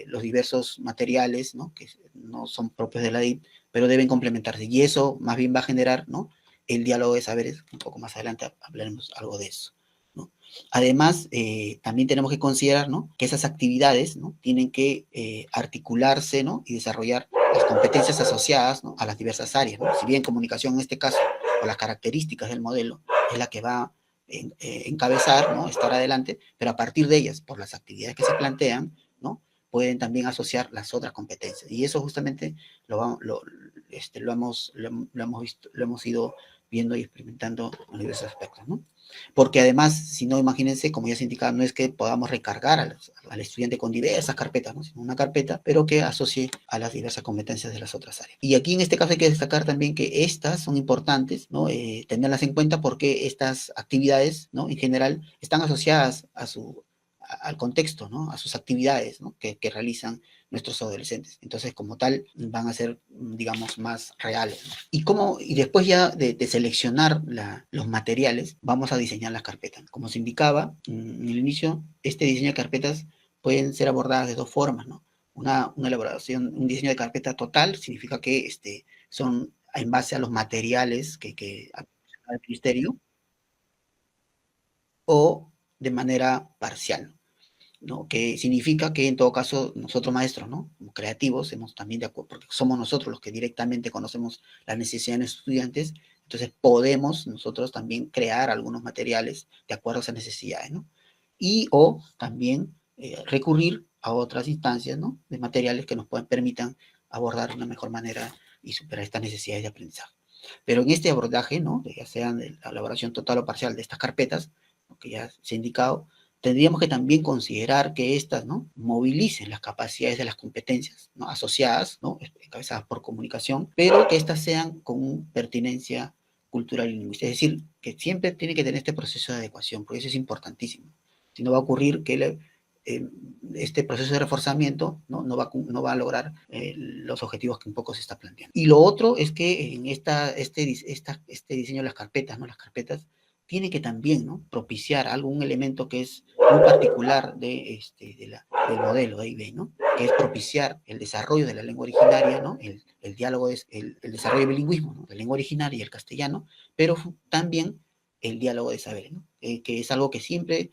Los diversos materiales, ¿no? Que no son propios de la DIP, pero deben complementarse. Y eso más bien va a generar, ¿no? El diálogo de saberes. Un poco más adelante hablaremos algo de eso, ¿no? Además, también tenemos que considerar, ¿no? Que esas actividades, ¿no? Tienen que articularse, ¿no? Y desarrollar las competencias asociadas, ¿no? A las diversas áreas, ¿no? Si bien comunicación en este caso, o las características del modelo, es la que va a encabezar, ¿no? Estar adelante, pero a partir de ellas, por las actividades que se plantean, ¿no? Pueden también asociar las otras competencias. Y eso justamente lo hemos ido viendo y experimentando en diversos aspectos, ¿no? Porque además, si no, imagínense, como ya se indicaba, no es que podamos recargar al estudiante con diversas carpetas, ¿no? Sino una carpeta, pero que asocie a las diversas competencias de las otras áreas. Y aquí en este caso hay que destacar también que estas son importantes, ¿no? Tenerlas en cuenta porque estas actividades, ¿no? En general, están asociadas al contexto, ¿no? A sus actividades, ¿no? que realizan nuestros adolescentes. Entonces, como tal, van a ser, digamos, más reales, ¿no? Y después ya de seleccionar los materiales, vamos a diseñar las carpetas. Como se indicaba en el inicio, este diseño de carpetas pueden ser abordadas de dos formas, ¿no? Una elaboración, un diseño de carpeta total, significa que son en base a los materiales que aplica el ministerio, o de manera parcial, ¿no? Que significa que en todo caso nosotros maestros, ¿no? Como creativos, hemos también de acuerdo, porque somos nosotros los que directamente conocemos las necesidades de los estudiantes, entonces podemos nosotros también crear algunos materiales de acuerdo a esas necesidades, ¿no? O también recurrir a otras instancias, ¿no? De materiales que nos permitan abordar de una mejor manera y superar estas necesidades de aprendizaje. Pero en este abordaje, ¿no? Ya sea de la elaboración total o parcial de estas carpetas, ¿no? Que ya se ha indicado, tendríamos que también considerar que estas, ¿no? Movilicen las capacidades de las competencias, ¿no? Asociadas, ¿no? Encabezadas por comunicación, pero que estas sean con pertinencia cultural y lingüística. Es decir, que siempre tiene que tener este proceso de adecuación, porque eso es importantísimo. Si no va a ocurrir que este proceso de reforzamiento no va a lograr los objetivos que un poco se está planteando. Y lo otro es que en este diseño de las carpetas, ¿no? Las carpetas tienen que también, ¿no? propiciar algún elemento que es muy particular del modelo de IB, ¿no? Que es propiciar el desarrollo de la lengua originaria, ¿no? El diálogo es el desarrollo del bilingüismo, ¿no? La lengua originaria y el castellano, pero también el diálogo de saberes, ¿no? Que es algo que siempre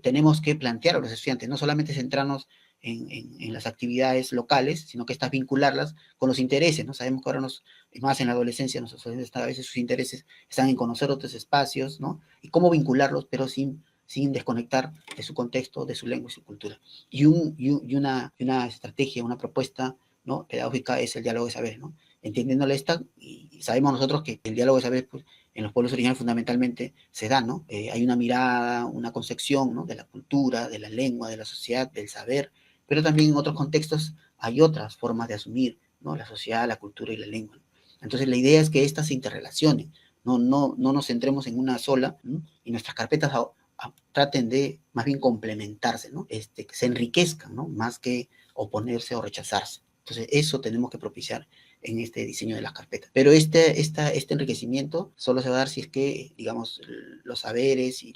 tenemos que plantear a los estudiantes, no solamente centrarnos en las actividades locales, sino que estas vincularlas con los intereses, ¿no? Sabemos que ahora más en la adolescencia, a veces sus intereses están en conocer otros espacios, ¿no? Y cómo vincularlos, pero sin desconectar de su contexto, de su lengua y su cultura. Y una estrategia, una propuesta, ¿no? pedagógica es el diálogo de saberes, ¿no? Entendiéndole esta, y sabemos nosotros que el diálogo de saberes, pues, en los pueblos originarios fundamentalmente se da, ¿no? Hay una mirada, una concepción, ¿no? de la cultura, de la lengua, de la sociedad, del saber, pero también en otros contextos hay otras formas de asumir, ¿no? La sociedad, la cultura y la lengua, ¿no? Entonces la idea es que estas se interrelacionen, no nos centremos en una sola, ¿no? Y nuestras carpetas traten de más bien complementarse, ¿no? Que se enriquezcan, ¿no? Más que oponerse o rechazarse. Entonces eso tenemos que propiciar en este diseño de las carpetas. Pero este enriquecimiento solo se va a dar si es que, digamos, los saberes y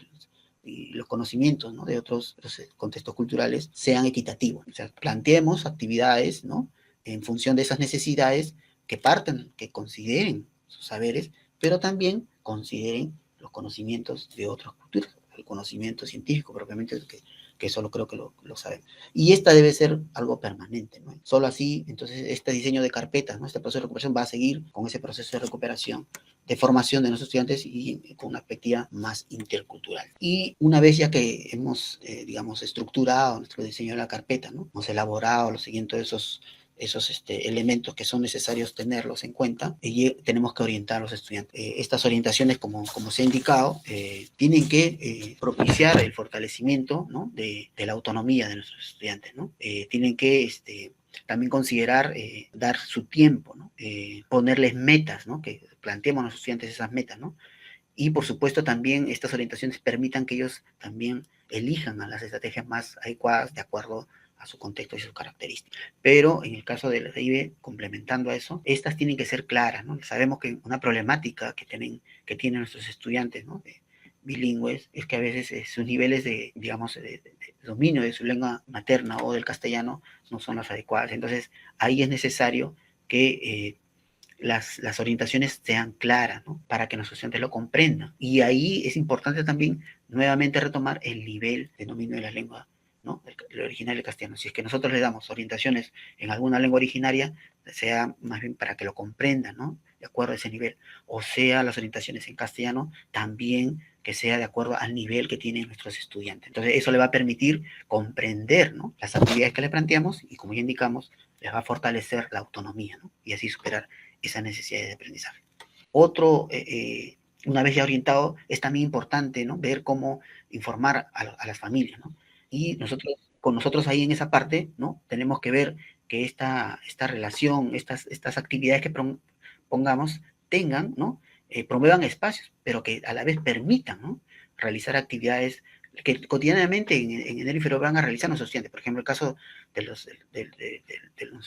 los conocimientos, ¿no? de otros contextos culturales sean equitativos. O sea, planteemos actividades, ¿no? en función de esas necesidades que parten, que consideren sus saberes, pero también consideren los conocimientos de otras culturas, el conocimiento científico propiamente, que eso creo que lo saben. Y esta debe ser algo permanente, ¿no? Solo así, entonces, este diseño de carpetas, ¿no? Este proceso de recuperación va a seguir con ese proceso de recuperación, de formación de nuestros estudiantes y con una perspectiva más intercultural. Y una vez ya que hemos, digamos, estructurado nuestro diseño de la carpeta, ¿no? Hemos elaborado los siguientes esos elementos que son necesarios tenerlos en cuenta, y tenemos que orientar a los estudiantes. Estas orientaciones, como se ha indicado, tienen que propiciar el fortalecimiento, ¿no? de la autonomía de nuestros estudiantes, ¿no? Tienen que también considerar dar su tiempo, ¿no? Ponerles metas, ¿no? Que planteemos a los estudiantes esas metas, ¿no? Y por supuesto también estas orientaciones permitan que ellos también elijan a las estrategias más adecuadas de acuerdo a su contexto y sus características. Pero en el caso de la IBE, complementando a eso, estas tienen que ser claras, ¿no? Sabemos que una problemática que tienen nuestros estudiantes, ¿no? bilingües, es que a veces sus niveles de dominio de su lengua materna o del castellano no son las adecuadas. Entonces, ahí es necesario que las orientaciones sean claras, ¿no? Para que nuestros estudiantes lo comprendan. Y ahí es importante también nuevamente retomar el nivel de dominio de la lengua, ¿no? El original del castellano. Si es que nosotros le damos orientaciones en alguna lengua originaria, sea más bien para que lo comprendan, ¿no? De acuerdo a ese nivel. O sea, las orientaciones en castellano también que sea de acuerdo al nivel que tienen nuestros estudiantes. Entonces, eso le va a permitir comprender, ¿no? las actividades que le planteamos y, como ya indicamos, les va a fortalecer la autonomía, ¿no? Y así superar esas necesidades de aprendizaje. Una vez ya orientado, es también importante, ¿no? ver cómo informar a las familias, ¿no? Y con nosotros ahí en esa parte, ¿no? tenemos que ver que esta relación, estas actividades que pongamos, tengan, ¿no? Promuevan espacios, pero que a la vez permitan, ¿no? realizar actividades que cotidianamente en enero y febrero van a realizar nuestros estudiantes. Por ejemplo, el caso de los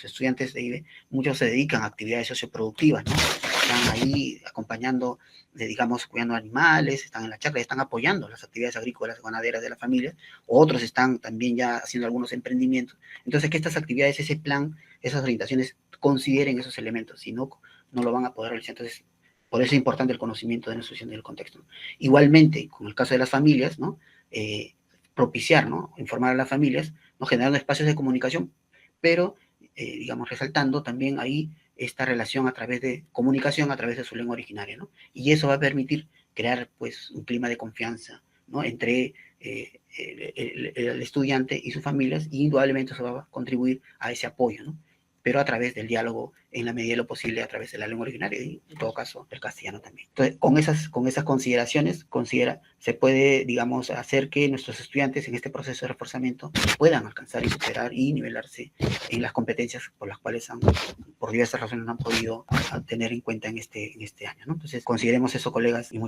estudiantes de IBE, muchos se dedican a actividades socioproductivas, ¿no? Están ahí acompañando, digamos, cuidando animales, están en la chacra, están apoyando las actividades agrícolas, ganaderas de la familia, otros están también ya haciendo algunos emprendimientos. Entonces, que estas actividades, ese plan, esas orientaciones, consideren esos elementos, si no, no lo van a poder realizar. Entonces, por eso es importante el conocimiento de nuestra situación del contexto, ¿no? Igualmente, con el caso de las familias, ¿no? Propiciar, ¿no? informar a las familias, ¿no? generando espacios de comunicación, pero, digamos, resaltando también ahí esta relación a través de comunicación, a través de su lengua originaria, ¿no? Y eso va a permitir crear, pues, un clima de confianza, ¿no? entre el estudiante y sus familias, y indudablemente eso va a contribuir a ese apoyo, ¿no? Pero a través del diálogo, en la medida de lo posible, a través de la lengua originaria y, en todo caso, el castellano también. Entonces, con esas consideraciones, se puede, digamos, hacer que nuestros estudiantes en este proceso de reforzamiento puedan alcanzar y superar y nivelarse en las competencias por las cuales por diversas razones no han podido tener en cuenta en este año, ¿no? Entonces, consideremos eso, colegas, y muchas